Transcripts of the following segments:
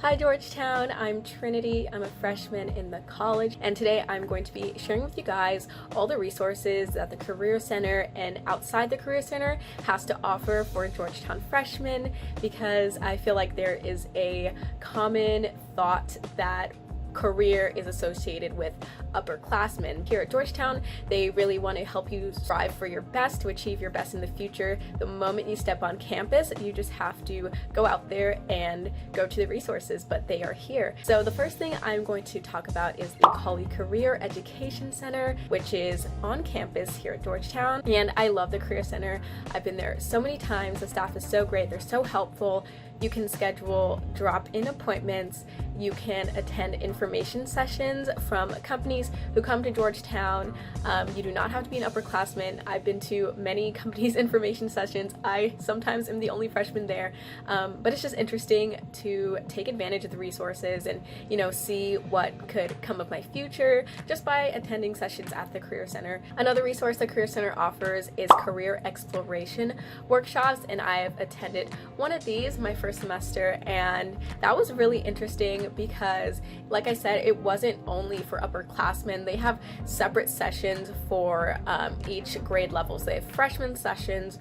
Hi Georgetown, I'm Trinity. I'm a freshman in the college, and today I'm going to be sharing with you guys all the resources that the Career Center and outside the Career Center has to offer for Georgetown freshmen, because I feel like there is a common thought that career is associated with upperclassmen. Here at Georgetown, they really want to help you strive for your best, to achieve your best in the future. The moment you step on campus, you just have to go out there and go to the resources, but they are here. So the first thing I'm going to talk about is the Colley Career Education Center, which is on campus here at Georgetown. And I love the Career Center. I've been there so many times. The staff is so great. They're so helpful. You can schedule drop-in appointments. You can attend information sessions from companies who come to Georgetown. You do not have to be an upperclassman. I've been to many companies' information sessions. I sometimes am the only freshman there, but it's just interesting to take advantage of the resources and, see what could come of my future just by attending sessions at the Career Center. Another resource the Career Center offers is career exploration workshops, and I've attended one of these my first semester, and that was really interesting because, like I said, it wasn't only for upperclassmen. They have separate sessions for each grade level. So they have freshman sessions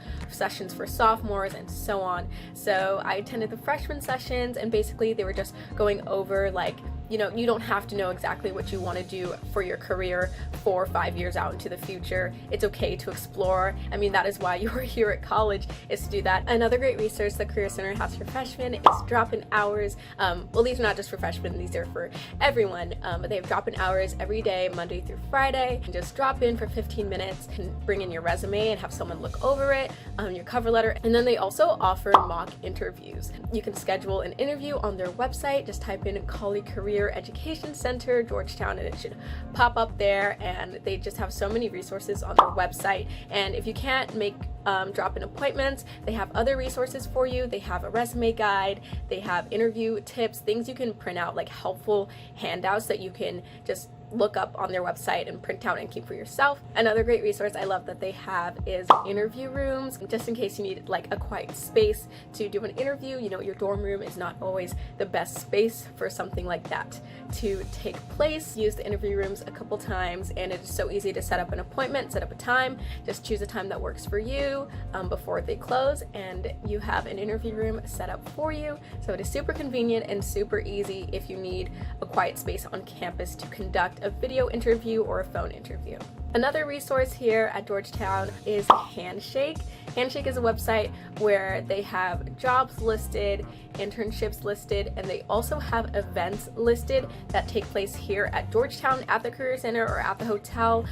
for sophomores, and so on. So I attended the freshman sessions, and basically they were just going over, like, you don't have to know exactly what you want to do for your career 4 or 5 years out into the future. It's okay to explore. I mean, that is why you are here at college, is to do that. Another great resource the Career Center has for freshmen is drop-in hours. Well, these are not just for freshmen, these are for everyone, but they have drop-in hours every day, Monday through Friday. You can just drop in for 15 minutes, you can bring in your resume and have someone look over it, your cover letter, and then they also offer mock interviews. You can schedule an interview on their website. Just type in Colley Career Education Center, Georgetown, and it should pop up there, and they just have so many resources on their website. And if you can't make drop-in appointments, they have other resources for you. They have a resume guide, they have interview tips, things you can print out, like helpful handouts that you can just look up on their website and print out and keep for yourself. Another great resource I love that they have is interview rooms, just in case you need like a quiet space to do an interview. Your dorm room is not always the best space for something like that to take place. Use the interview rooms a couple times, and it is so easy to set up an appointment, set up a time. Just choose a time that works for you before they close, and you have an interview room set up for you. So it is super convenient and super easy if you need a quiet space on campus to conduct a video interview or a phone interview. Another resource here at Georgetown is Handshake. Handshake is a website where they have jobs listed, internships listed, and they also have events listed that take place here at Georgetown, at the Career Center, or at the hotel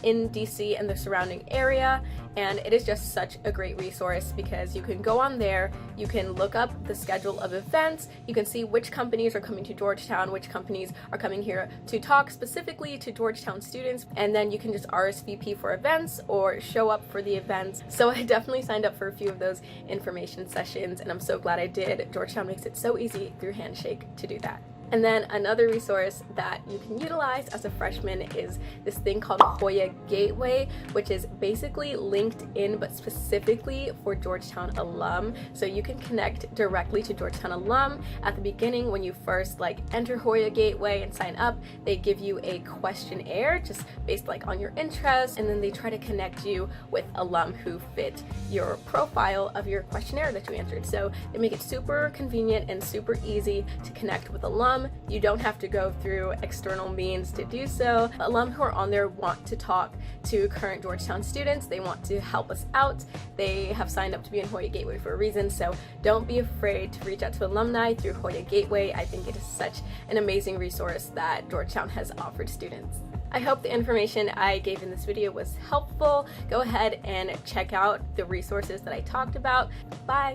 in DC and the surrounding area. And it is just such a great resource because you can go on there, you can look up the schedule of events, you can see which companies are coming to Georgetown, which companies are coming here to talk specifically to Georgetown students, and then you can just RSVP for events or show up for the events. So I definitely signed up for a few of those information sessions, and I'm so glad I did. Georgetown makes it so easy through Handshake to do that. And then another resource that you can utilize as a freshman is this thing called Hoya Gateway, which is basically LinkedIn, but specifically for Georgetown alum. So you can connect directly to Georgetown alum. At the beginning, when you first enter Hoya Gateway and sign up, they give you a questionnaire just based on your interests, and then they try to connect you with alum who fit your profile of your questionnaire that you answered. So they make it super convenient and super easy to connect with alum. You don't have to go through external means to do so. Alum who are on there want to talk to current Georgetown students. They want to help us out. They have signed up to be in Hoya Gateway for a reason, so don't be afraid to reach out to alumni through Hoya Gateway. I think it is such an amazing resource that Georgetown has offered students. I hope the information I gave in this video was helpful. Go ahead and check out the resources that I talked about. Bye!